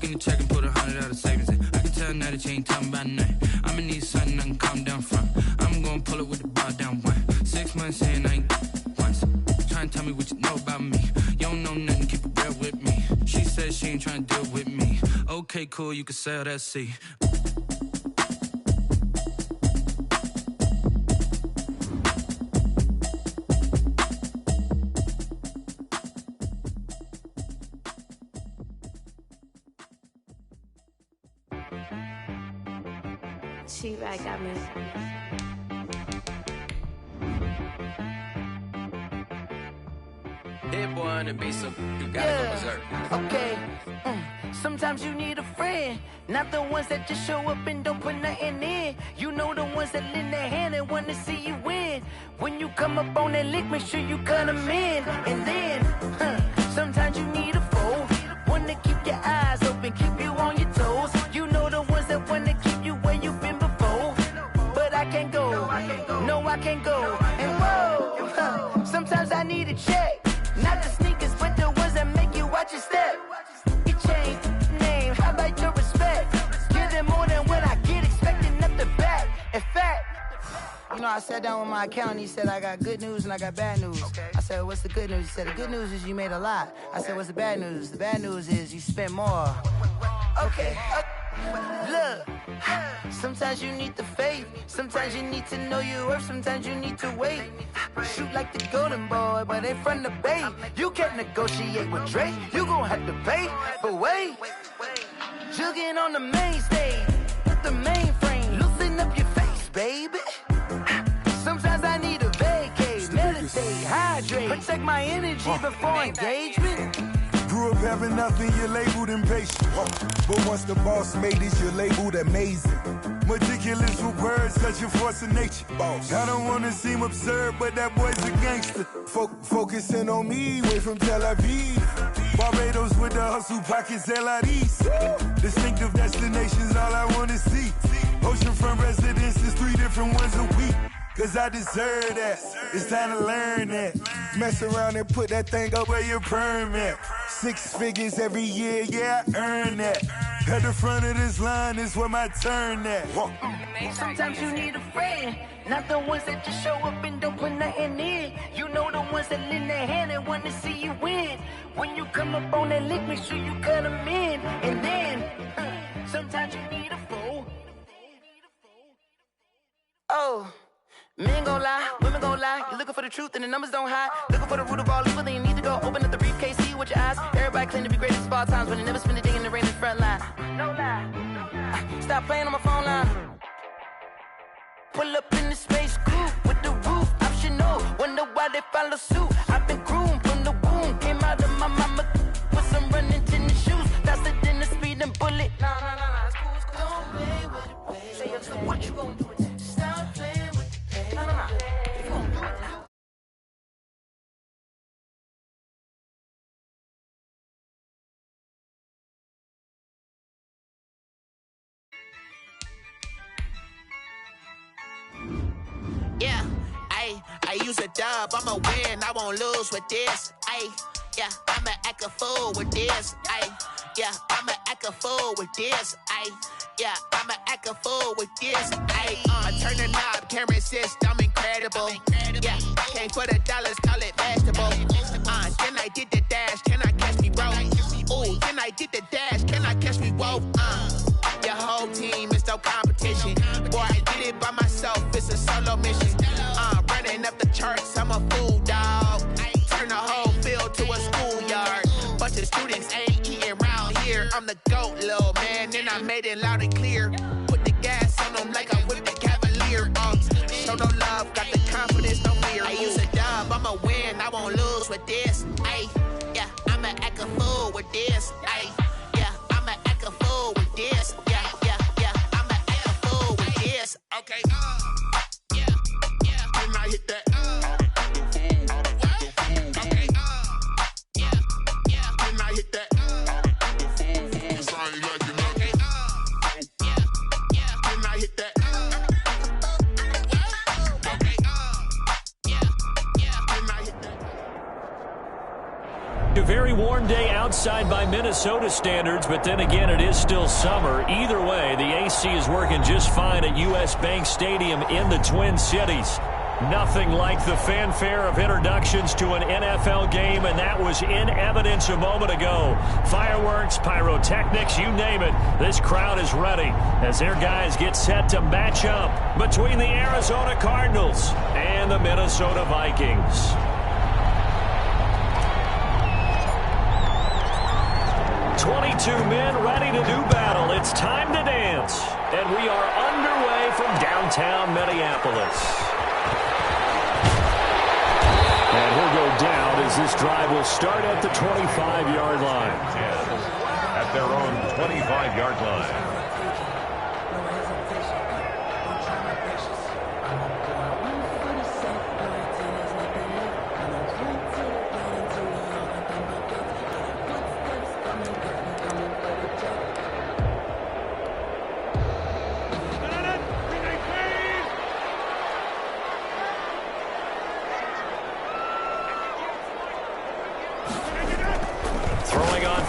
Walk in the check and put 100 out of savings in. I can tell now that you ain't talking about nothing. I'ma need something I can calm down from. I'm gonna pull it with the bar down one. 6 months in, I ain't once. Try and tell me what you know about me. You don't know nothing, keep it real with me. She said she ain't trying to deal with me. Okay, cool, you can sell that C. She-Rag got me. Hit boy on the beat, so you gotta go berserk. Okay. Sometimes you need a friend, not the ones that just show up and don't put nothing in. You know the ones that lend their hand and wanna see you win. When you come up on that lick, make sure you cut them in. And then, sometimes you need a foe, one to keep your eyes open, keep you on your toes. You know the ones that wanna keep you where you've been before. But I can't go, no I can't go. And whoa, sometimes I need a check. Not the sneakers, but the ones that make you watch your step. You change name, how about your respect? Give them more than what I get, expecting nothing back. In fact, you know, I sat down with my accountant, he said, I got good news and I got bad news. I said, what's the good news? He said, the good news is you made a lot. I said, what's the bad news? The bad news is you spent more. Okay. Look, sometimes you need the faith, sometimes you need to know your worth, sometimes you need to wait. Shoot like the golden boy, but they from the bay. You can't negotiate with Drake, you gon' have to pay. But wait, jugging on the main stage, with the mainframe, loosen up your face, baby. Sometimes I need a vacate, meditate, hydrate, protect my energy before engagement. Grew up having nothing, you're labeled impatient. But once the boss made it, you're labeled amazing. Meticulous with words, such a force of nature. I don't wanna seem absurd, but that boy's a gangster. Focusing on me, way from Tel Aviv. Barbados with the hustle pockets, LIDs. Distinctive destinations, all I wanna see. Oceanfront residences, 3 different ones a week. Cause I deserve that, it's time to learn that. Mess around and put that thing up where your permit. 6 figures every year, yeah, I earn that. At the front of this line is where my turn at. Sometimes you need a friend, not the ones that just show up and don't put nothing in. You know the ones that lend their hand and want to see you win. When you come up on that lick, make sure you cut them in. And then, sometimes you need a foe. Oh. Men gon' lie, women gon' lie. You're looking for the truth and the numbers don't hide. Looking for the root of all evil, then you need to go open up the briefcase, see with your eyes. Everybody claim to be greatest of all times, but they never spend a day in the rain in the front line. No lie. Stop playing on my phone line. Pull up in the space coupe with the roof optional. Wonder why they follow suit. I've been groomed from the womb. Came out of my mama with some running tennis shoes. Faster than the speeding bullet. Nah, it's cool, it's cool. Don't play with it, baby. Say so what you gon' do with it? Stop playing. Yeah, I use a dub, I'ma win, I won't lose with this. Yeah, I'ma act a fool with this. Yeah, I'ma act a fool with this. Yeah, I'ma act a fool with this. I turn the knob, camera assist, I'm incredible. Yeah, came for the dollars, call it vegetable. Then I did the dash, can I catch me, bro? Ooh, then I did the dash, can I catch me, whoa? Your whole team is no competition. Boy, I did it by myself, it's a solo mission. Running up the charts, I'm a fool, dog. Turn the whole field to a schoolyard. Bunch of students ain't eating round here. I'm the GOAT, little man, and I made it loud and clear. Put the gas on them like I whipped the Cavalier. Show no love, got the confidence, no fear. I use a dub, I'ma win, I won't lose with this. Yeah, I'ma act a fool with this. Yeah, I'ma act a fool with this. Yeah, I'ma act a fool with this. Okay, yeah, can I hit that? Okay, yeah, can I hit that? Cause I ain't like it. Okay, yeah, can I hit that? Okay, yeah, can I hit that? A very warm day out. outside by Minnesota standards, but then again, it is still summer. Either way, the AC is working just fine at U.S. Bank Stadium in the Twin Cities. Nothing like the fanfare of introductions to an NFL game, and that was in evidence a moment ago. Fireworks, pyrotechnics, you name it. This crowd is ready as their guys get set to match up between the Arizona Cardinals and the Minnesota Vikings. 22 men ready to do battle. It's time to dance. And we are underway from downtown Minneapolis. And he'll go down as this drive will start at the 25-yard line. At their own 25-yard line.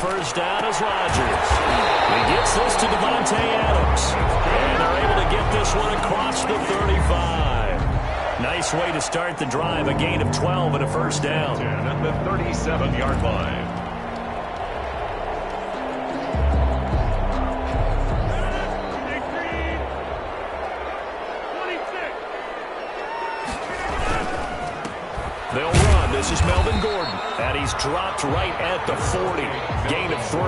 First down is Rodgers. He gets this to Devontae Adams. And they're able to get this one across the 35. Nice way to start the drive. A gain of 12 and a first down. 10 at the 37-yard line. They'll run. This is Melvin Gordon. And he's dropped right at the 40. Gain of 3.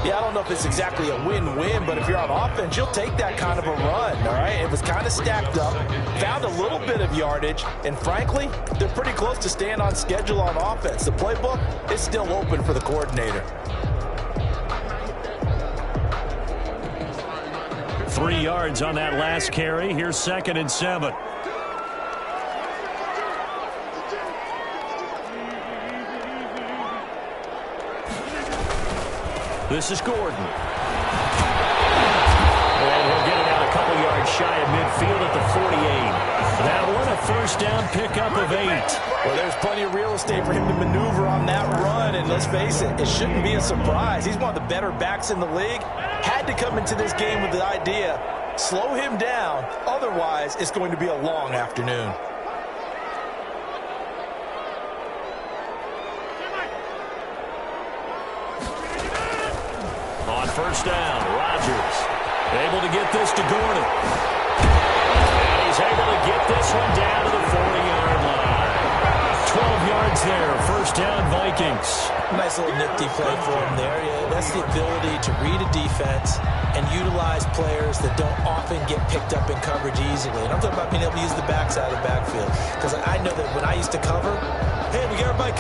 Yeah, I don't know if it's exactly a win-win, but if you're on offense, you'll take that kind of a run, all right? It was kind of stacked up, found a little bit of yardage, and frankly, they're pretty close to staying on schedule on offense. The playbook is still open for the coordinator. 3 yards on that last carry. Here's 2nd and 7. This is Gordon. And he'll get it out a couple yards shy of midfield at the 48. That one a first down pickup of 8. Well, there's plenty of real estate for him to maneuver on that run, and let's face it, it shouldn't be a surprise. He's one of the better backs in the league. Had to come into this game with the idea, slow him down, otherwise it's going to be a long afternoon. On first down, Rodgers able to get this to Gordon. And he's able to get this one down to the 40-yard line. 12 yards there, first down Vikings. Nice little nifty play for him there. Yeah, that's the ability to read a defense and utilize players that don't often get picked up in coverage easily. And I'm talking about being able to use the backside of the backfield. Because I know that when I used to cover, hey, we got everybody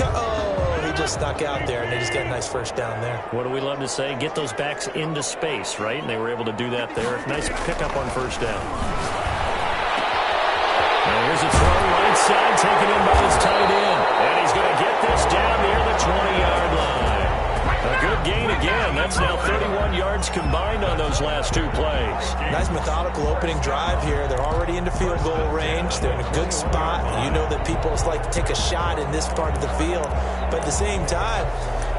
he just snuck out there, and they just got a nice first down there. What do we love to say? Get those backs into space, right? And they were able to do that there. Nice pickup on first down. And here's a throw right side, taken in by his tight end. And he's going to get this down near the 20-yard line. A good gain again. That's now 31 yards combined on those last 2 plays. Nice methodical opening drive here. They're already into field goal range. They're in a good spot. You know that people just like to take a shot in this part of the field. But at the same time,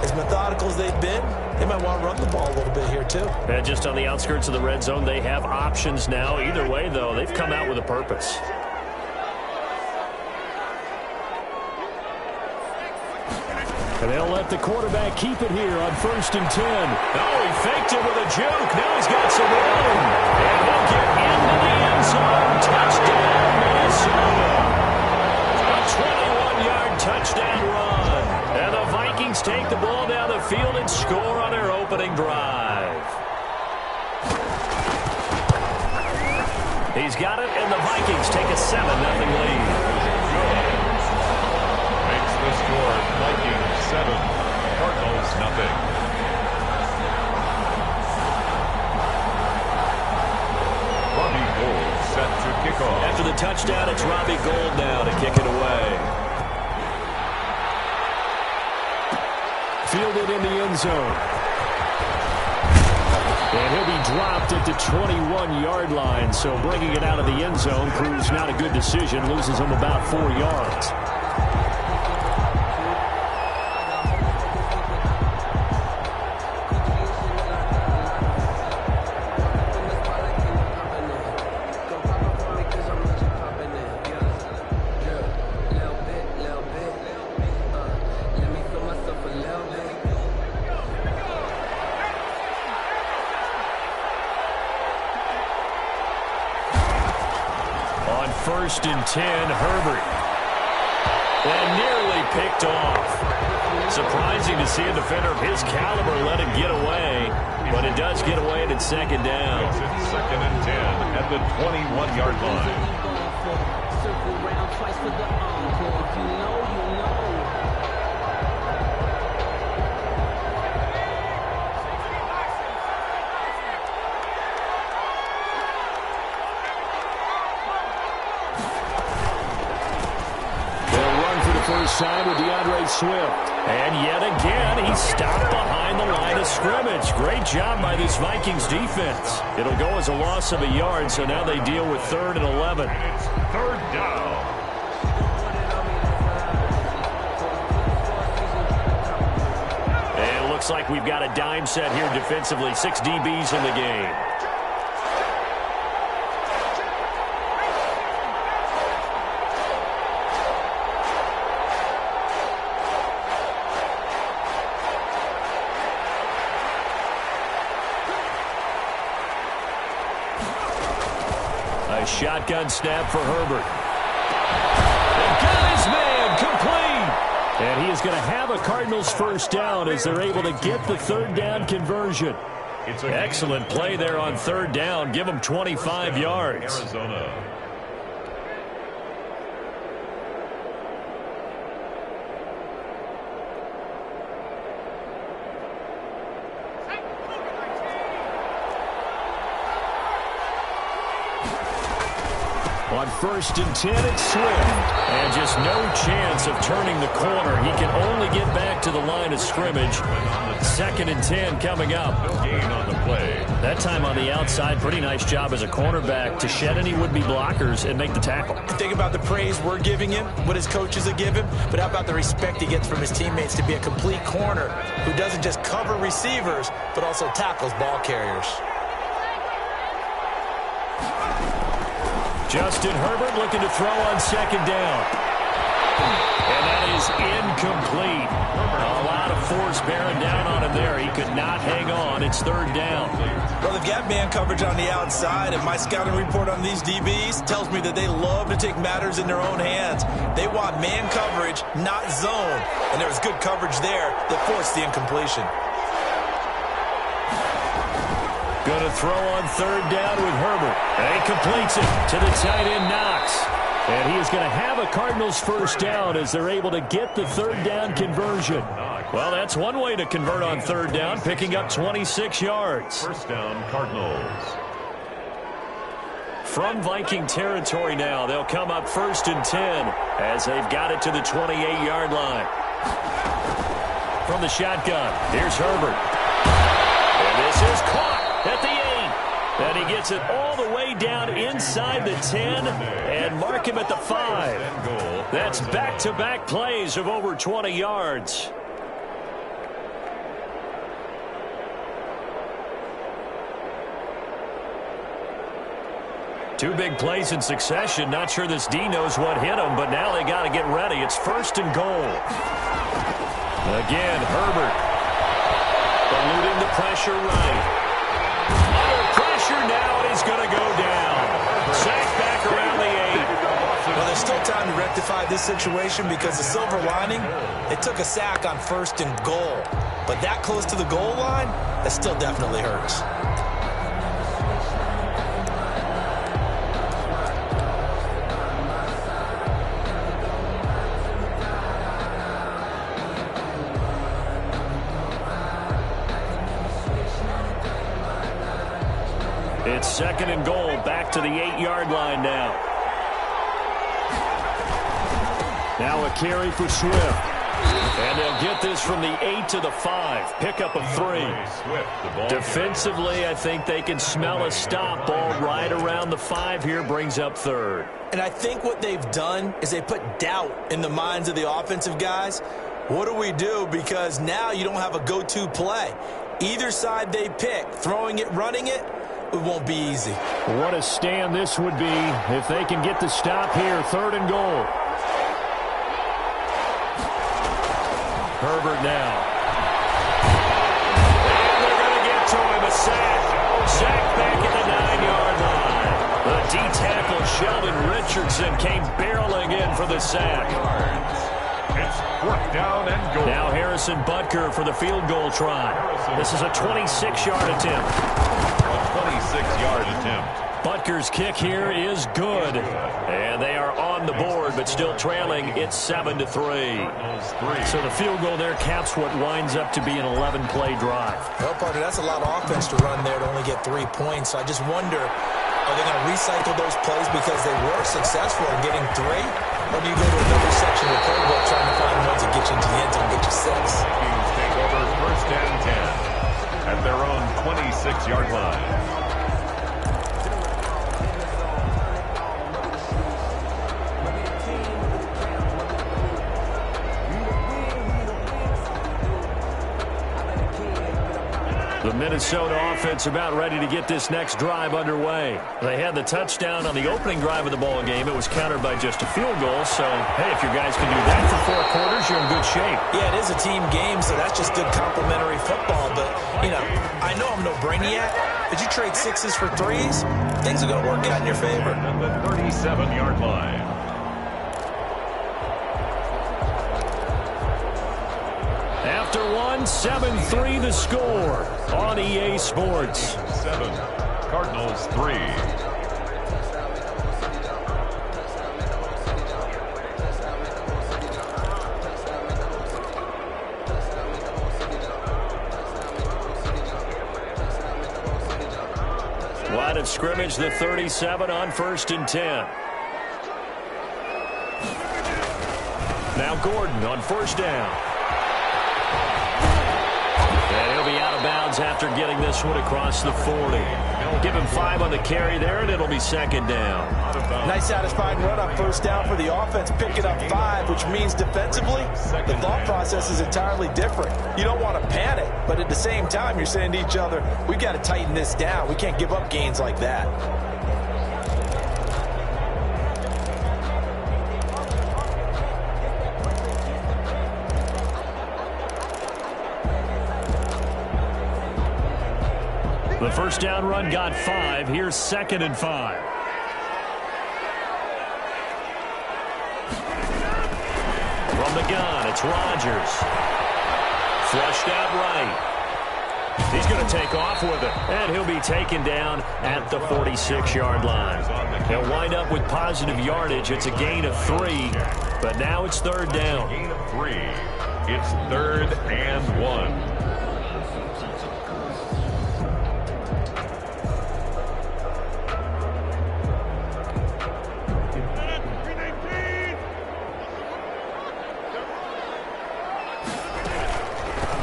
as methodical as they've been, they might want to run the ball a little bit here too. And just on the outskirts of the red zone, they have options now. Either way, though, they've come out with a purpose. And they'll let the quarterback keep it here on 1st and 10. Oh, he faked it with a juke. Now he's got some room. And he'll get into the end zone. Touchdown, Minnesota. A 21-yard touchdown run. And the Vikings take the ball down the field and score on their opening drive. He's got it, and the Vikings take a 7-0 lead. Makes the score Vikings 7, Cardinals nothing. Robbie Gould set to kick off. After the touchdown, it's Robbie Gould now to kick it away. Fielded in the end zone. And he'll be dropped at the 21-yard line, so bringing it out of the end zone proves not a good decision, loses him about 4 yards. 1st and 10, Herbert. And nearly picked off. Surprising to see a defender of his caliber let it get away, but it does get away and it's 2nd down. It's 2nd and 10 at the 21-yard line. Circle round twice for the encore. If you know, you know. First time with DeAndre Swift. And yet again, he stopped behind the line of scrimmage. Great job by this Vikings defense. It'll go as a loss of a yard, so now they deal with 3rd and 11. And it's 3rd down. And it looks like we've got a dime set here defensively. 6 DBs in the game. A shotgun snap for Herbert. And got his man complete. And he is going to have a Cardinals first down as they're able to get the 3rd down conversion. Excellent play there on 3rd down. Give them 25 yards. Arizona. On 1st and 10, it's Swift. And just no chance of turning the corner. He can only get back to the line of scrimmage. 2nd and 10 coming up. No gain on the play. That time on the outside, pretty nice job as a cornerback to shed any would-be blockers and make the tackle. Think about the praise we're giving him, what his coaches have given, but how about the respect he gets from his teammates to be a complete corner who doesn't just cover receivers, but also tackles ball carriers. Justin Herbert looking to throw on 2nd down. And that is incomplete. A lot of force bearing down on him there. He could not hang on. It's 3rd down. Well, they've got man coverage on the outside, and my scouting report on these DBs tells me that they love to take matters in their own hands. They want man coverage, not zone. And there was good coverage there that forced the incompletion. Going to throw on 3rd down with Herbert. And he completes it to the tight end, Knox. And he is going to have a Cardinals first down as they're able to get the 3rd down conversion. Well, that's one way to convert on 3rd down, picking up 26 yards. First down, Cardinals. From Viking territory now, they'll come up 1st and 10 as they've got it to the 28-yard line. From the shotgun, here's Herbert. And this is caught at the 8. And he gets it all the way down inside the 10 and mark him at the 5. That's back-to-back plays of over 20 yards. Two big plays in succession. Not sure this D knows what hit him, but now they got to get ready. It's 1st and goal. Again, Herbert eluding the pressure right. Under pressure now, and he's going to go down. Sacked back around the 8. Well, there's still time to rectify this situation because the silver lining, they took a sack on 1st and goal. But that close to the goal line, that still definitely hurts. It's 2nd and goal, back to the 8-yard line now. Now a carry for Swift. And they'll get this from the 8 to the 5. Pickup of 3. Defensively, I think they can smell a stop. Ball right around the 5 here, brings up 3rd. And I think what they've done is they put doubt in the minds of the offensive guys. What do we do? Because now you don't have a go-to play. Either side they pick, throwing it, running it, it won't be easy. What a stand this would be if they can get the stop here. 3rd and goal. Herbert now. And they're going to get to him. A sack. Sack back at the 9-yard line. The D-tackle Sheldon Richardson came barreling in for the sack. It's fourth down and goal. Now Harrison Butker for the field goal try. This is a 26-yard attempt. A 26-yard attempt. Butker's kick here is good. And they are on the board, but still trailing. It's 7-3. So the field goal there caps what winds up to be an 11-play drive. Well, partner, that's a lot of offense to run there to only get 3 points. So I just wonder, are they going to recycle those plays because they were successful in getting 3? Or do you go to another section of the playbook trying to find ones that get you into the end zone and get you 6? Teams take over first and 10 at their own 26-yard line. The Minnesota offense about ready to get this next drive underway. They had the touchdown on the opening drive of the ball game. It was countered by just a field goal. So, hey, if your guys can do that for 4 quarters, you're in good shape. Yeah, it is a team game, so that's just good complementary football. But, you know, I know I'm no brainiac, but you trade 6s for 3s, things are going to work out in your favor. At the 37-yard line. After 7-3 the score on EA Sports. 7, Cardinals 3. Line of scrimmage, the 37 on 1st and 10. Now Gordon on 1st down. And he'll be out of bounds after getting this one across the 40. Give him 5 on the carry there, and it'll be 2nd down. Nice satisfying run on 1st down for the offense. Pick it up 5, which means defensively, the thought process is entirely different. You don't want to panic, but at the same time, you're saying to each other, we've got to tighten this down. We can't give up gains like that. The 1st down run got 5. Here's 2nd and 5. From the gun, it's Rodgers. Flushed out right. He's going to take off with it. And he'll be taken down at the 46-yard line. They'll wind up with positive yardage. It's a gain of 3. But now it's 3rd down. Gain of 3. It's 3rd and 1.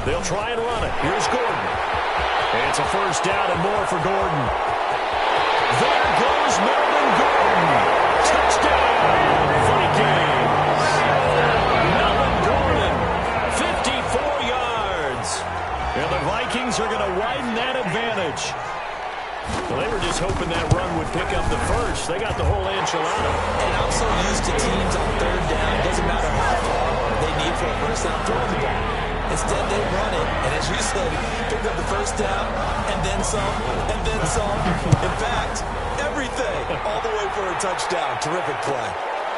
They'll try and run it. Here's Gordon. And it's a 1st down and more for Gordon. There goes Melvin Gordon. Touchdown, Vikings. Melvin Gordon, 54 yards. And the Vikings are going to widen that advantage. Well, they were just hoping that run would pick up the 1st. They got the whole enchilada. And I'm so used to teams on 3rd down. It doesn't matter how far they need for a 1st down throwing the ball. Instead, they run it, and as you said, pick up the 1st down, and then some, and then some. In fact, everything, all the way for a touchdown. Terrific play.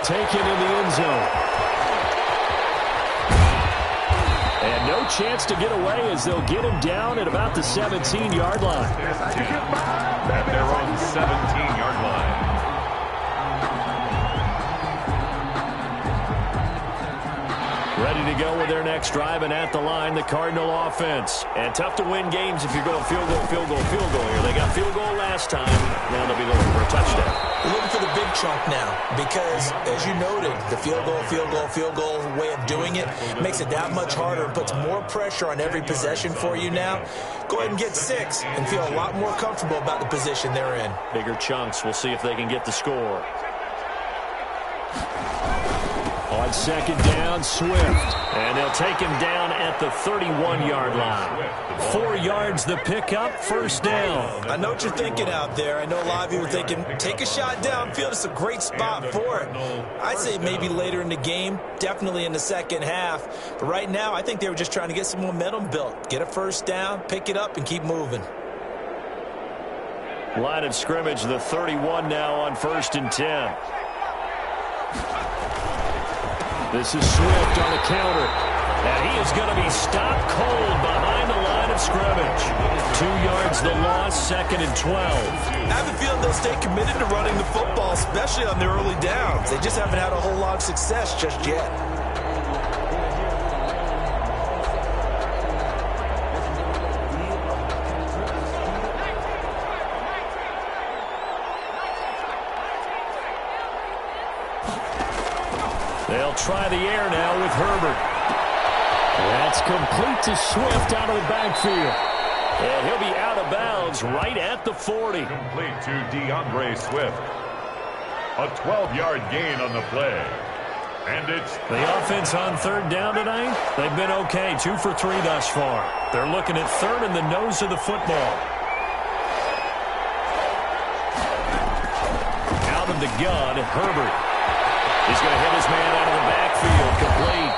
Taken in the end zone. And no chance to get away as they'll get him down at about the 17-yard line. At their own 17-yard line. Ready to go with their next drive, and at the line, the Cardinal offense. And tough to win games if you're going field goal, field goal, field goal here. They got field goal last time. Now they'll be looking for a touchdown. We're looking for the big chunk now because, as you noted, the field goal way of doing it makes it that much harder and puts more pressure on every possession for you now. Go ahead and get 6 and feel a lot more comfortable about the position they're in. Bigger chunks. We'll see if they can get the score. On 2nd down, Swift. And they'll take him down at the 31-yard line. 4 yards the pickup, 1st down. I know what you're thinking out there. I know a lot of you are thinking, take a shot downfield. It's a great spot for it. I'd say maybe later in the game, definitely in the 2nd half. But right now, I think they were just trying to get some momentum built. Get a 1st down, pick it up, and keep moving. Line of scrimmage, the 31 now on 1st and 10. This is Swift on the counter. And he is going to be stopped cold behind the line of scrimmage. 2 yards the loss, 2nd and 12. I have a feeling they'll stay committed to running the football, especially on the early downs. They just haven't had a whole lot of success just yet. They'll try the air now with Herbert. That's complete to Swift out of the backfield. And he'll be out of bounds right at the 40. Complete to DeAndre Swift. A 12-yard gain on the play. And it's the offense on 3rd down tonight. They've been okay, 2 for 3 thus far. They're looking at 3rd in the nose of the football. Out of the gun, Herbert. He's going to hit his man out of the backfield, complete.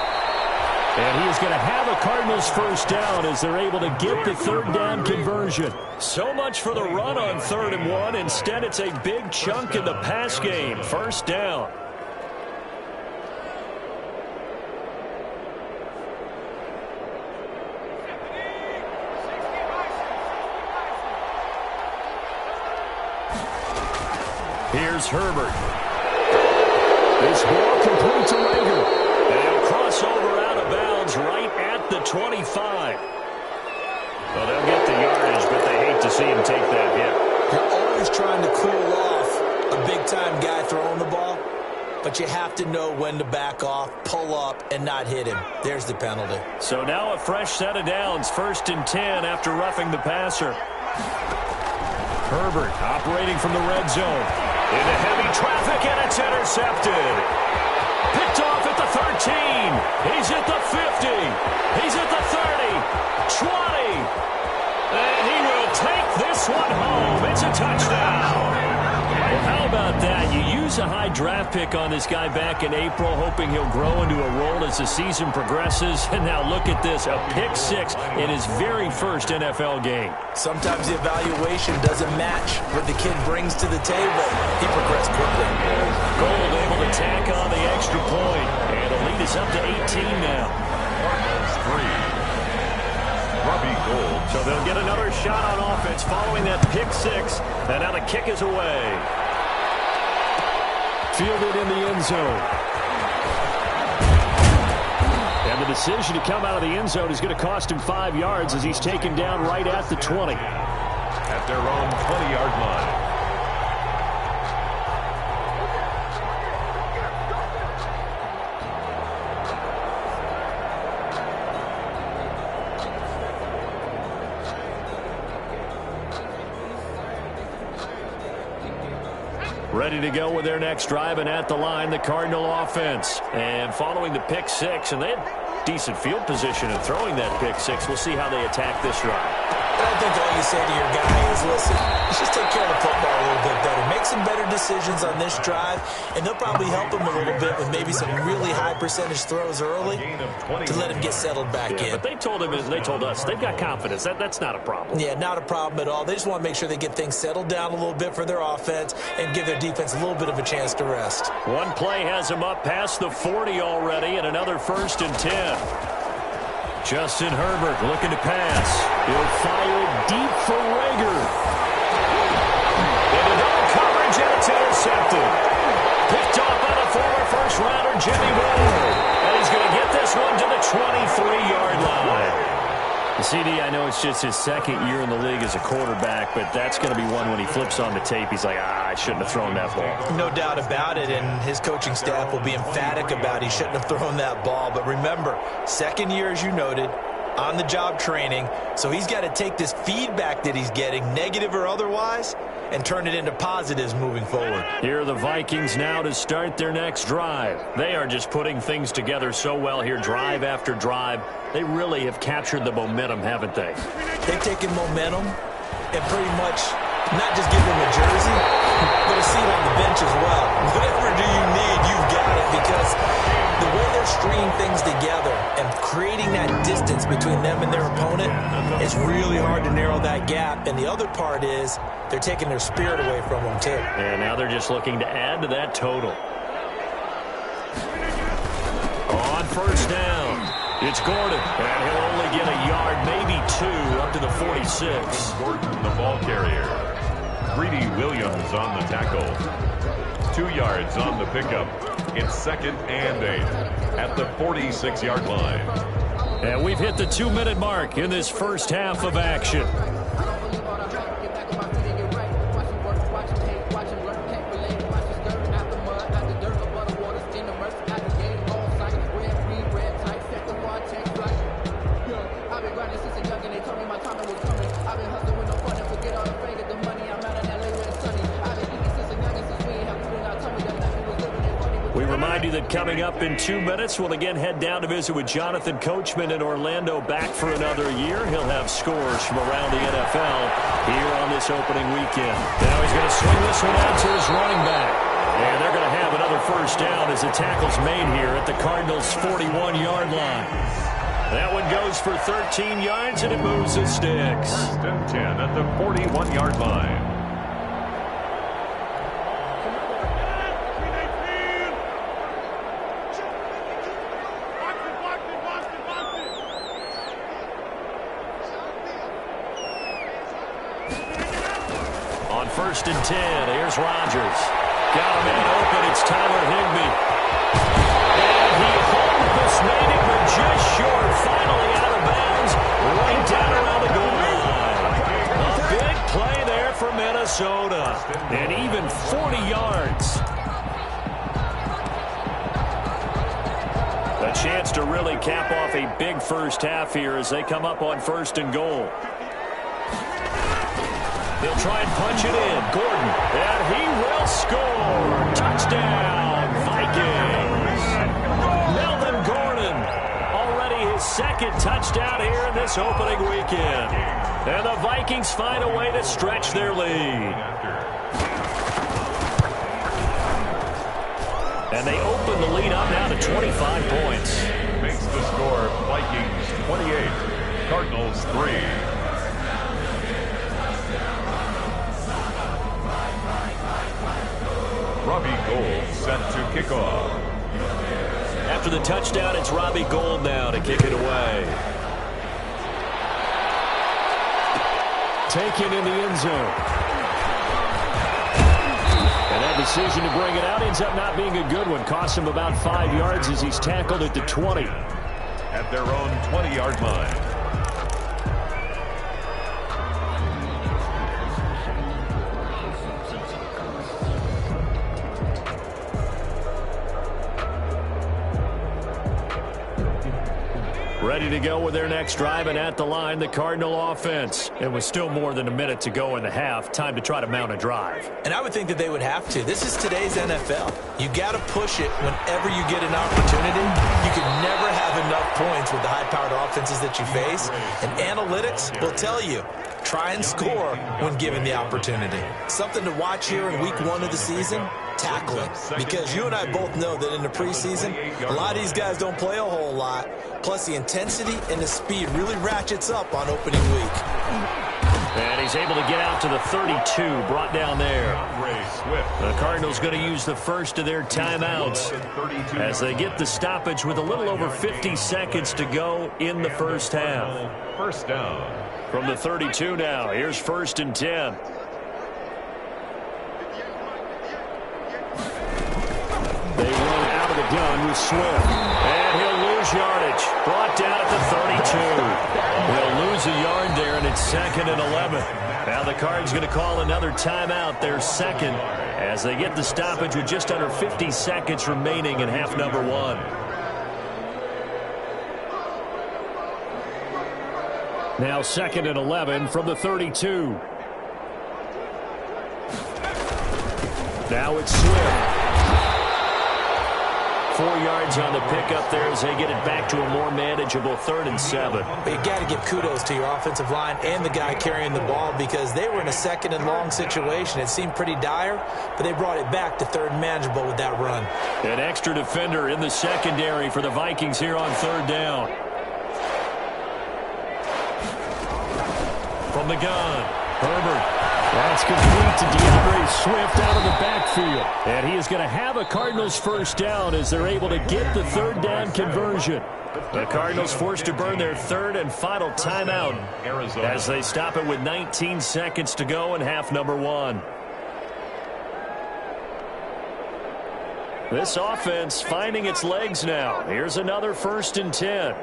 And he is going to have a Cardinals first down as they're able to get the 3rd down conversion. So much for the run on 3rd and 1. Instead, it's a big chunk in the pass game. 1st down. Here's Herbert. This ball complete to Rager. And he'll cross over out of bounds right at the 25. Well, they'll get the yardage, but they hate to see him take that hit. You're always trying to cool off a big-time guy throwing the ball, but you have to know when to back off, pull up, and not hit him. There's the penalty. So now a fresh set of downs, 1st and 10 after roughing the passer. Herbert operating from the red zone. Into heavy traffic, and it's intercepted. Picked off at the 13. He's at the 50. He's at the 30. 20. And he will take this one home. It's a touchdown. Well, how about that? You use a high draft pick on this guy back in April, hoping he'll grow into a role as the season progresses. And now look at this, a pick 6 in his very first NFL game. Sometimes the evaluation doesn't match what the kid brings to the table. He progressed quickly. Gold able to tack on the extra point. And the lead is up to 18 now. Cardinals 3. Robbie Gould. So they'll get another shot on offense following that pick 6. And now the kick is away. Fielded in the end zone. And the decision to come out of the end zone is going to cost him 5 yards as he's taken down right at the 20. At their own 20-yard line. Ready to go with their next drive, and at the line, the Cardinal offense. And following the pick 6, and they had decent field position in throwing that pick 6. We'll see how they attack this drive. I think all you say to your guy is, listen, let's just take care of the football a little bit better. Make some better decisions on this drive, and they'll probably help him a little bit with maybe some really high percentage throws early to let him get settled back in. But they told him, they told us, they've got confidence. That's not a problem. Yeah, not a problem at all. They just want to make sure they get things settled down a little bit for their offense and give their defense a little bit of a chance to rest. One play has him up past the 40 already, and another 1st and 10. Justin Herbert looking to pass. He'll fire deep for Rager. Into double coverage, and it's intercepted. Picked off by the former first-rounder Jimmy Ward. And he's going to get this one to the 23-yard line. CD, I know it's just his 2nd year in the league as a quarterback, but that's going to be one when he flips on the tape. He's like, I shouldn't have thrown that ball. No doubt about it, and his coaching staff will be emphatic about he shouldn't have thrown that ball. But remember, 2nd year, as you noted, on-the-job training, so he's got to take this feedback that he's getting, negative or otherwise, and turn it into positives moving forward. Here are the Vikings now to start their next drive. They are just putting things together so well here, drive after drive. They really have captured the momentum, haven't they? They've taken momentum and pretty much not just give him a jersey, but a seat on the bench as well. Whatever do you need, you've got it, because the way they're stringing things together and creating that distance between them and their opponent, it's really hard to narrow that gap. And the other part is they're taking their spirit away from them, too. And now they're just looking to add to that total. On first down, it's Gordon. And he'll only get a yard, maybe 2, up to the 46. Gordon, the ball carrier. Greedy Williams on the tackle. 2 yards on the pickup. It's 2nd and 8 at the 46-yard line. And we've hit the 2-minute mark in this first half of action. That coming up in 2 minutes, we'll again head down to visit with Jonathan Coachman in Orlando, back for another year. He'll have scores from around the NFL here on this opening weekend. Now he's going to swing this one out to his running back. And they're going to have another first down as the tackle's made here at the Cardinals' 41-yard line. That one goes for 13 yards, and it moves the sticks. 1st and 10 at the 41-yard line. First and 10. Here's Rodgers. Got a man open. It's Tyler Higbee. And he hung the snake, but just short. Finally out of bounds. Right down around the goal line. A big play there for Minnesota. And even 40 yards. A chance to really cap off a big first half here as they come up on 1st and goal. They'll try and punch it in. Gordon, and he will score. Touchdown, Vikings. Melvin Gordon, already his 2nd touchdown here in this opening weekend. And the Vikings find a way to stretch their lead. And they open the lead up now to 25 points. Makes the score Vikings 28, Cardinals 3. Robbie Gould set to kick off. After the touchdown, it's Robbie Gould now to kick it away. Taken in the end zone. And that decision to bring it out ends up not being a good one. Costs him about 5 yards as he's tackled at the 20. At their own 20-yard line. Ready to go with their next drive, and at the line, the Cardinal offense. It was still more than a minute to go in the half. Time to try to mount a drive. And I would think that they would have to. This is today's NFL. You got to push it whenever you get an opportunity. You can never have enough points with the high-powered offenses that you face. And analytics will tell you, try and score when given the opportunity. Something to watch here in week 1 of the season, tackling. Because you and I both know that in the preseason, a lot of these guys don't play a whole lot. Plus, the intensity and the speed really ratchets up on opening week. And he's able to get out to the 32, brought down there. The Cardinals going to use the first of their timeouts as they get the stoppage with a little over 50 seconds to go in the first half. First down. From the 32 now, here's 1st and 10. They run out of the gun with Swift. And he'll lose yardage. Brought down at the 32. He'll lose a yard there, and it's 2nd and 11. Now the Cards going to call another timeout, their 2nd, as they get the stoppage with just under 50 seconds remaining in half number 1. Now 2nd and 11 from the 32. Now it's Swift. 4 yards on the pickup there as they get it back to a more manageable 3rd and 7. But you got to give kudos to your offensive line and the guy carrying the ball because they were in a 2nd and long situation. It seemed pretty dire, but they brought it back to 3rd and manageable with that run. An extra defender in the secondary for the Vikings here on 3rd down. From the gun, Herbert. That's complete to DeAndre Swift out of the backfield. And he is going to have a Cardinals first down as they're able to get the 3rd down conversion. The Cardinals forced to burn their 3rd and final timeout as they stop it with 19 seconds to go in half number 1. This offense finding its legs now. Here's another 1st and 10.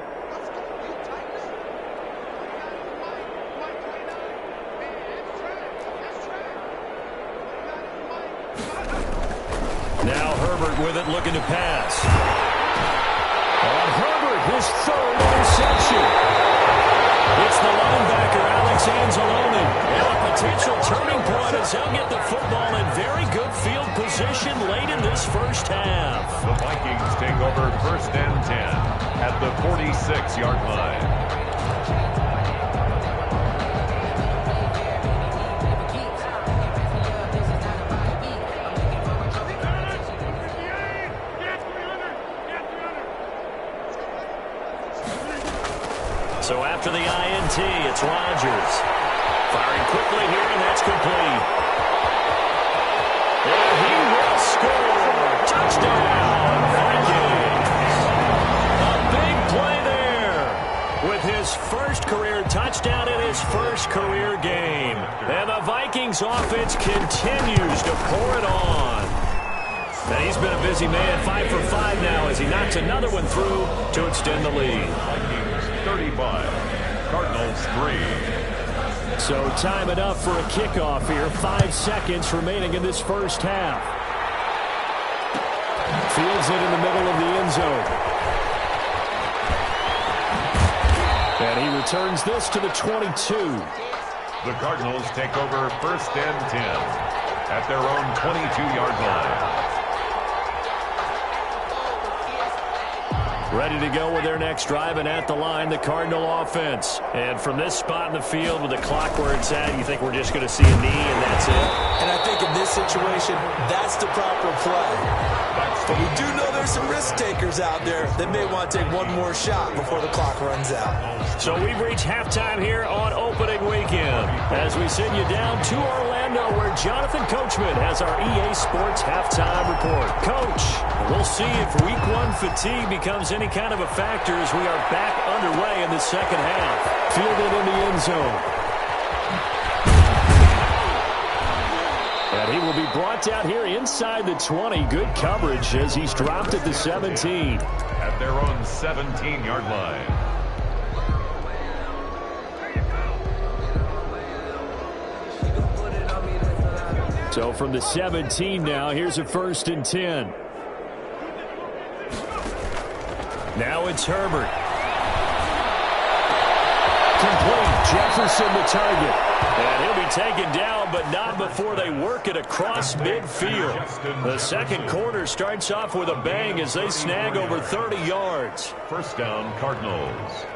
Now Herbert with it, looking to pass. On Herbert, his 3rd interception. It's the linebacker, Alex Anzalone. And a potential turning point as they'll get the football in very good field position late in this first half. The Vikings take over 1st and 10 at the 46-yard line. So after the INT, it's Rodgers. Firing quickly here, and that's complete. And he will score. Touchdown, Vikings. A big play there with his first career touchdown in his first career game. And the Vikings offense continues to pour it on. And he's been a busy man, 5 for 5 now as he knocks another one through to extend the lead. 35, Cardinals 3. So time it up for a kickoff here. 5 seconds remaining in this first half. Fields it in the middle of the end zone. And he returns this to the 22. The Cardinals take over 1st and 10 at their own 22-yard line. Ready to go with their next drive, and at the line, the Cardinal offense. And from this spot in the field with the clock where it's at, you think we're just going to see a knee and that's it? And I think in this situation, that's the proper play. But we do know there's some risk takers out there that may want to take one more shot before the clock runs out. So we've reached halftime here on opening weekend as we send you down to Orlando where Jonathan Coachman has our EA Sports halftime report. Coach, we'll see if week 1 fatigue becomes any kind of a factor as we are back underway in the second half. Fielded in the end zone. And he will be brought down here inside the 20. Good coverage as he's dropped at the 17. At their own 17-yard line. So from the 17 now, here's a 1st and 10. Now it's Herbert. Complete. Jefferson the target. And he'll be taken down, but not before they work it across midfield. The second quarter starts off with a bang as they snag over 30 yards. 1st down, Cardinals.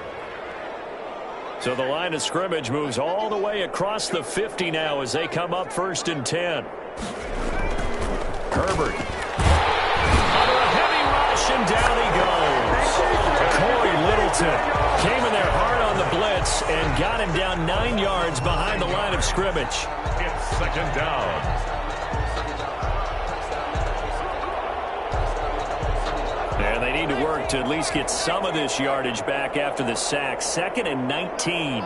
So the line of scrimmage moves all the way across the 50 now as they come up 1st and 10. Herbert. Under a heavy rush, and down he goes. Corey Littleton came in there hard on the blitz and got him down 9 yards behind the line of scrimmage. It's 2nd down. And they need to work to at least get some of this yardage back after the sack. 2nd and 19.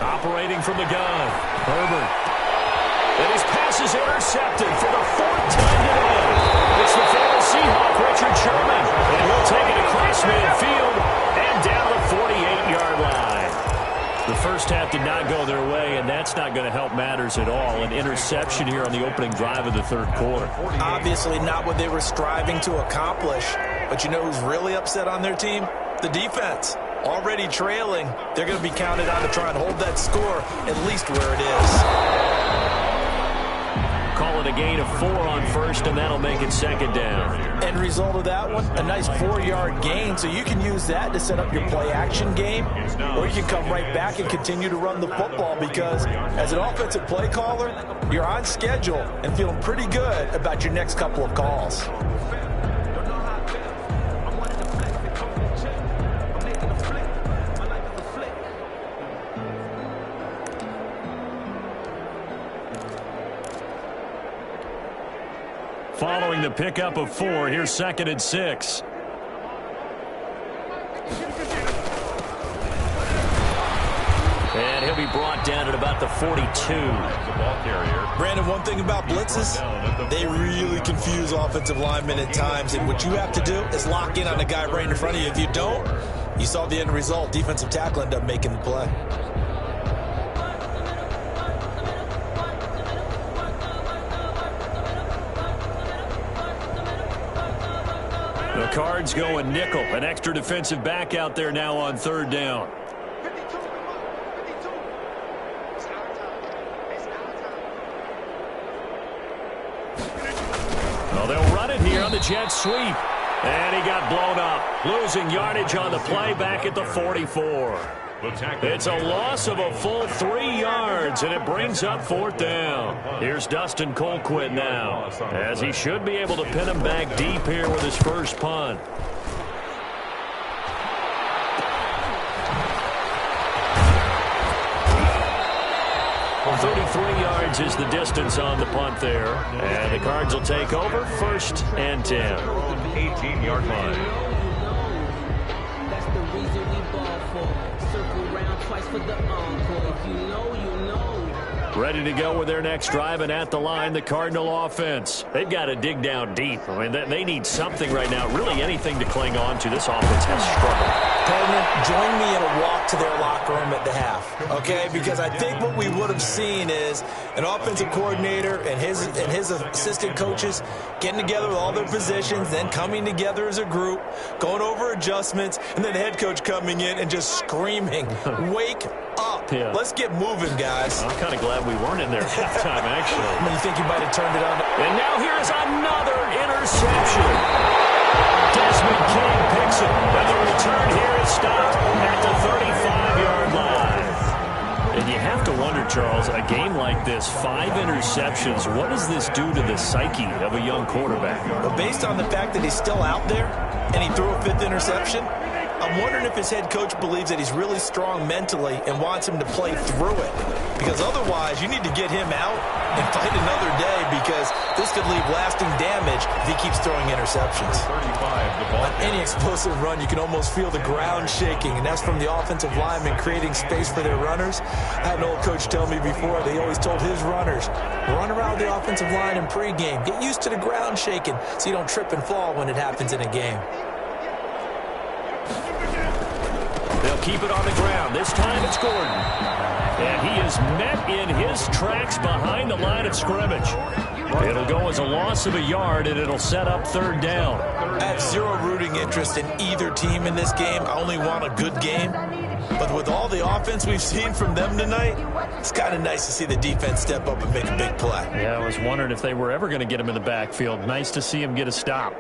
Operating from the gun. Herbert. And his pass is intercepted for the 4th time today. It's the former Seahawk, Richard Sherman. And he'll take it across midfield and down the 48-yard line. The first half did not go their way, and that's not going to help matters at all. An interception here on the opening drive of the 3rd quarter. Obviously not what they were striving to accomplish. But you know who's really upset on their team? The defense. Already trailing. They're going to be counted on to try and hold that score at least where it is. call it a gain of 4 on first, and that'll make it second down. End result of that one, a nice 4-yard gain, so you can use that to set up your play-action game, or you can come right back and continue to run the football because as an offensive play caller, you're on schedule and feeling pretty good about your next couple of calls. Following the pickup of 4, here's 2nd and 6. And he'll be brought down at about the 42. Brandon, one thing about blitzes, they really confuse offensive linemen at times, and what you have to do is lock in on the guy right in front of you. If you don't, you saw the end result. Defensive tackle ended up making the play. The Cards going nickel. An extra defensive back out there now on 3rd down. Well, they'll run it here on the jet sweep. And he got blown up. Losing yardage on the play back at the 44. It's a loss of a full 3 yards, and it brings up 4th down. Here's Dustin Colquitt now, as he should be able to pin him back deep here with his first punt. Well, 33 yards is the distance on the punt there, and the Cards will take over 1st and 10. 18-yard line. That's the reason we ball for. Circle round twice for the encore. If you know, you know. Ready to go with their next drive, and at the line, the Cardinal offense. They've got to dig down deep. I mean, they need something right now, really anything to cling on to. This offense has struggled. Partner, join me in a walk to their locker room at the half, okay? Because I think what we would have seen is an offensive coordinator and his assistant coaches getting together with all their positions, then coming together as a group, going over adjustments, and then the head coach coming in and just screaming, wake up. Yeah. Let's get moving, guys. I'm kind of glad we weren't in there at halftime, actually. I mean, you think you might have turned it on? And now here's another interception. Desmond King picks it, and the return here is stopped at the 35-yard line. And you have to wonder, Charles, a game like this, 5 interceptions, what does this do to the psyche of a young quarterback? Well, based on the fact that he's still out there and he threw a 5th interception, I'm wondering if his head coach believes that he's really strong mentally and wants him to play through it. Because otherwise, you need to get him out and fight another day because this could leave lasting damage if he keeps throwing interceptions. On any explosive run, you can almost feel the ground shaking, and that's from the offensive linemen creating space for their runners. I had an old coach tell me before, they always told his runners, run around the offensive line in pregame. Get used to the ground shaking so you don't trip and fall when it happens in a game. They'll keep it on the ground. This time it's Gordon. And he is met in his tracks behind the line of scrimmage. It'll go as a loss of a yard, and it'll set up 3rd down. I have zero rooting interest in either team in this game. I only want a good game. But with all the offense we've seen from them tonight, it's kind of nice to see the defense step up and make a big play. Yeah, I was wondering if they were ever going to get him in the backfield. Nice to see him get a stop.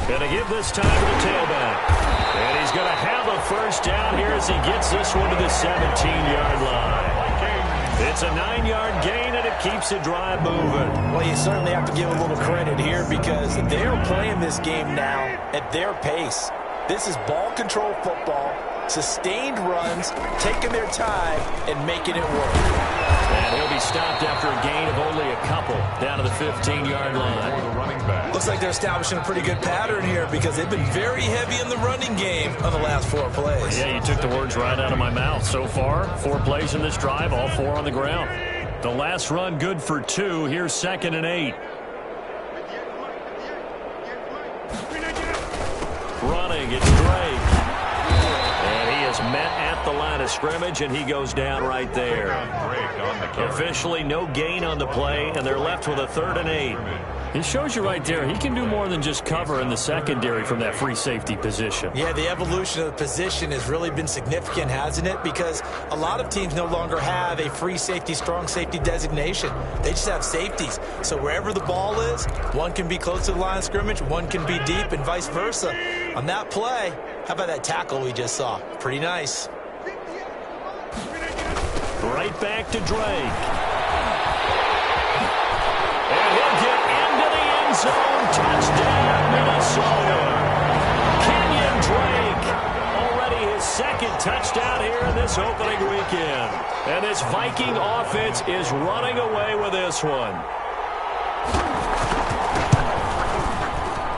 Going to give this time to the tailback. And he's going to have a first down here as he gets this one to the 17-yard line. It's a 9-yard gain, and it keeps the drive moving. Well, you certainly have to give a little credit here because they're playing this game now at their pace. This is ball control football, sustained runs, taking their time, and making it work. And he'll be stopped after a gain of only a couple down to the 15-yard line. Looks like they're establishing a pretty good pattern here because they've been very heavy in the running game on the last 4 plays. Yeah, you took the words right out of my mouth. So far, 4 plays in this drive, all 4 on the ground. The last run good for 2. Here's 2nd and 8. Running, it's Drake. And he is met at the line of scrimmage, and he goes down right there. Officially no gain on the play, and they're left with a 3rd and 8. It shows you right there, he can do more than just cover in the secondary from that free safety position. Yeah, the evolution of the position has really been significant, hasn't it? Because a lot of teams no longer have a free safety, strong safety designation. They just have safeties. So wherever the ball is, one can be close to the line of scrimmage, one can be deep, and vice versa. On that play, how about that tackle we just saw? Pretty nice. Right back to Drake. And he'll get into the end zone. Touchdown, Minnesota. Kenyon Drake. Already his second touchdown here in this opening weekend. And this Viking offense is running away with this one.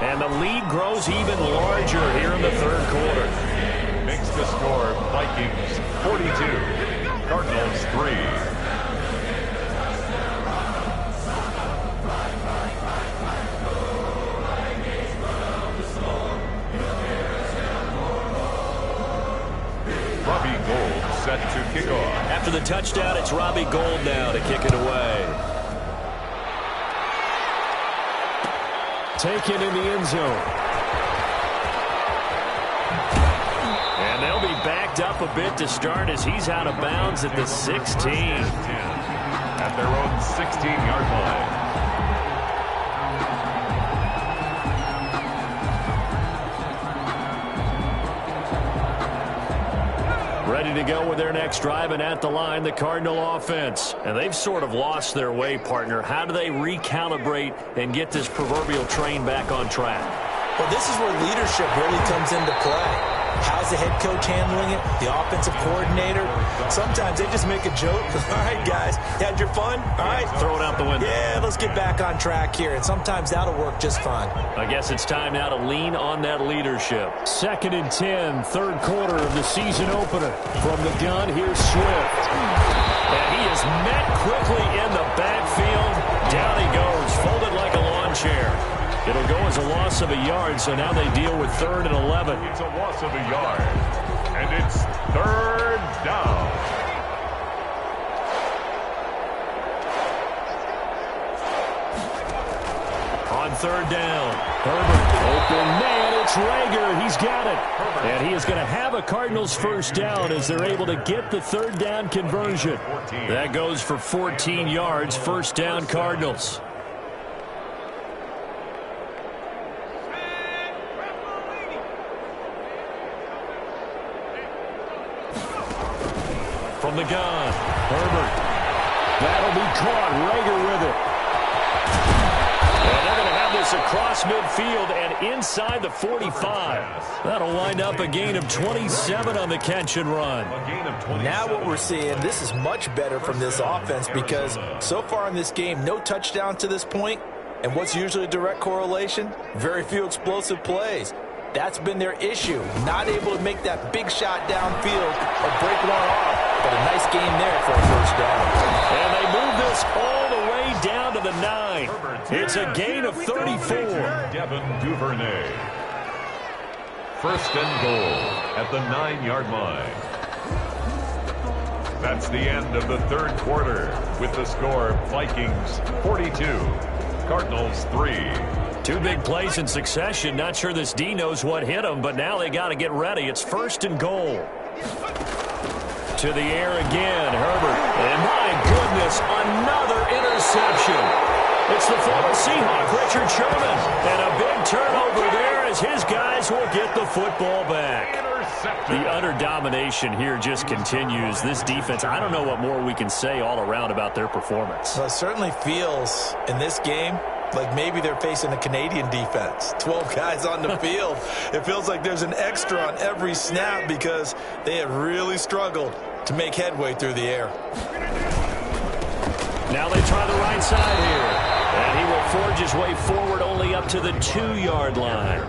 And the lead grows even larger here in the third quarter. Makes the score Vikings 42, Cardinals 3. Robbie Gould set to kick off. After the touchdown, it's Robbie Gould now to kick it away. Taken in the end zone. And they'll be backed up a bit to start as he's out of bounds at the 16. At their own 16-yard line. Ready to go with their next drive, and at the line, the Cardinal offense. And they've sort of lost their way, partner. How do they recalibrate and get this proverbial train back on track? Well, this is where leadership really comes into play. How's the head coach handling it? The offensive coordinator? Sometimes they just make a joke. All right, guys, you had your fun? All right. Throw it out the window. Yeah, let's get back on track here. And sometimes that'll work just fine. I guess it's time now to lean on that leadership. 2nd and 10, third quarter of the season opener. From the gun, here's Swift. And he is met quickly in the backfield. Down he goes, folded like a lawn chair. It'll go as a loss of a yard, so now they deal with 3rd and 11. It's a loss of a yard, and it's 3rd down. On 3rd down, Herbert, open man, it's Rager, he's got it. And he is going to have a Cardinals first down as they're able to get the 3rd down conversion. That goes for 14 yards, first down Cardinals. From the gun, Herbert. That'll be caught. Rager with it. And they're going to have this across midfield and inside the 45. That'll wind up a gain of 27 on the catch and run. Now what we're seeing, this is much better from this offense because so far in this game, no touchdown to this point. And what's usually a direct correlation? Very few explosive plays. That's been their issue. Not able to make that big shot downfield or break one off. But a nice game there for a first down. And they move this all the way down to the 9. It's a gain of 34. Devin Duvernay. 1st and goal at the 9-yard line. That's the end of the third quarter with the score Vikings 42, Cardinals 3. 2 big plays in succession. Not sure this D knows what hit him, but now they got to get ready. It's 1st and goal. To the air again, Herbert. And my goodness, another interception. It's the former Seahawk, Richard Sherman. And a big turnover there as his guys will get the football back. The utter domination here just continues. This defense, I don't know what more we can say all around about their performance. Well, it certainly feels in this game like maybe they're facing a Canadian defense. 12 guys on the field. It feels like there's an extra on every snap because they have really struggled to make headway through the air. Now they try the right side here. And he will forge his way forward only up to the 2-yard line.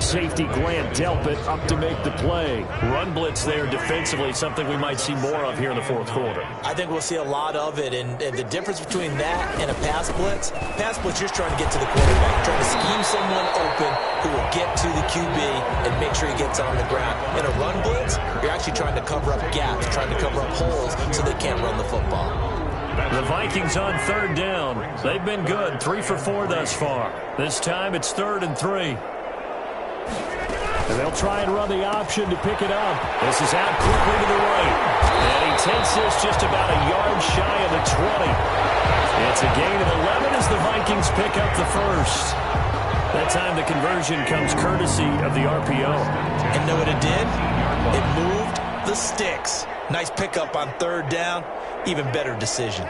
Safety Grant Delpit up to make the play. Run blitz there defensively, something we might see more of here in the fourth quarter. I think we'll see a lot of it, and the difference between that and a pass blitz, you're trying to get to the quarterback, trying to scheme someone open who will get to the QB and make sure he gets on the ground. In a run blitz, you're actually trying to cover up gaps, trying to cover up holes so they can't run the football. The Vikings on third down. They've been good, 3 for 4 thus far. This time it's 3rd and 3. And they'll try and run the option to pick it up. This is out quickly to the right. And he takes this just about a yard shy of the 20. It's a gain of 11 as the Vikings pick up the first. That time the conversion comes courtesy of the RPO. And know what it did? It moved the sticks. Nice pickup on 3rd down. Even better decision.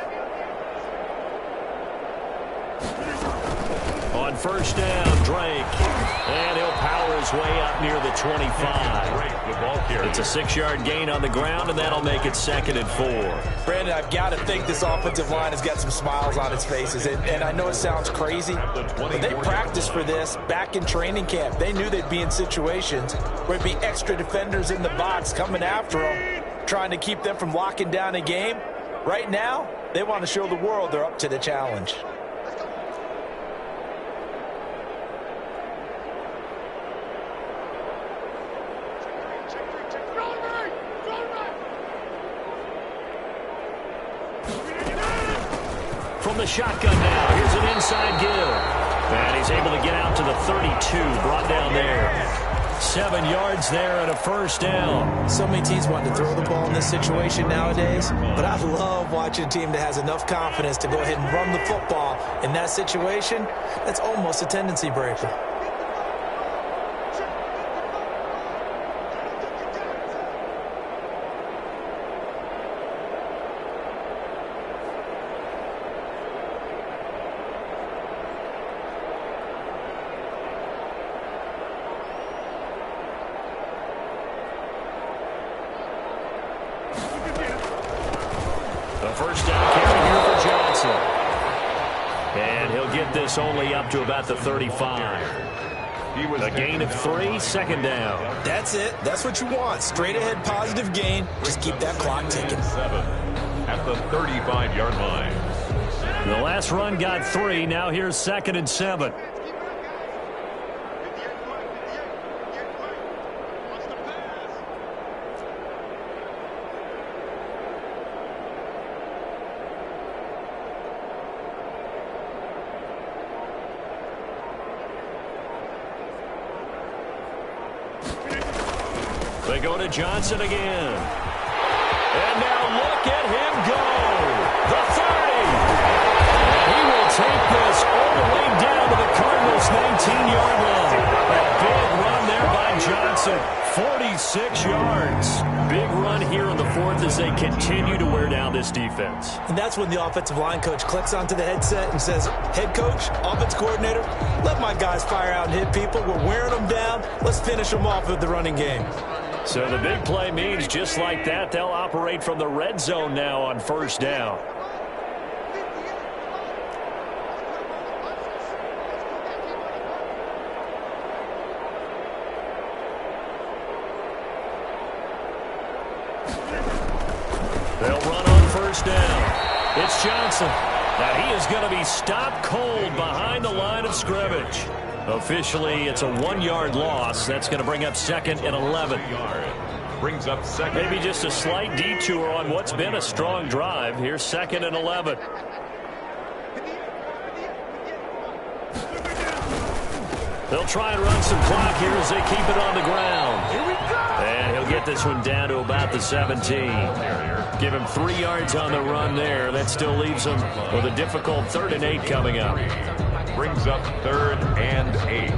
On 1st down, Drake. And he'll power his way up near the 25. It's a 6-yard gain on the ground, and that'll make it 2nd and 4. Brandon, I've got to think this offensive line has got some smiles on its faces. And I know it sounds crazy, but they practiced for this back in training camp. They knew they'd be in situations where there'd be extra defenders in the box coming after them, trying to keep them from locking down a game. Right now, they want to show the world they're up to the challenge. From the shotgun now, here's an inside give. And he's able to get out to the 32, brought down there. 7 yards there and a 1st down. So many teams want to throw the ball in this situation nowadays, but I love watching a team that has enough confidence to go ahead and run the football. In that situation, that's almost a tendency breaker. First down carry here for Johnson. And he'll get this only up to about the 35. A gain of 3, 2nd down. That's it. That's what you want. Straight ahead positive gain. Just keep that clock ticking. 7 at the 35-yard line. The last run got 3. Now here's 2nd and 7. They go to Johnson again. And now look at him go. The 30. And he will take this all the way down to the Cardinals' 19-yard line. A big run there by Johnson. 46 yards. Big run here in the 4th as they continue to wear down this defense. And that's when the offensive line coach clicks onto the headset and says, head coach, offense coordinator, let my guys fire out and hit people. We're wearing them down. Let's finish them off with the running game. So the big play means just like that, they'll operate from the red zone now on 1st down. They'll run on 1st down. It's Johnson. Now he is going to be stopped cold behind the line of scrimmage. Officially, it's a 1-yard loss. That's going to bring up 2nd and 11. Brings up 2nd. Maybe just a slight detour on what's been a strong drive. Here's 2nd and 11. They'll try and run some clock here as they keep it on the ground. Here we go. And he'll get this one down to about the 17. Give him 3 yards on the run there. That still leaves him with a difficult 3rd and 8 coming up. Brings up 3rd and 8.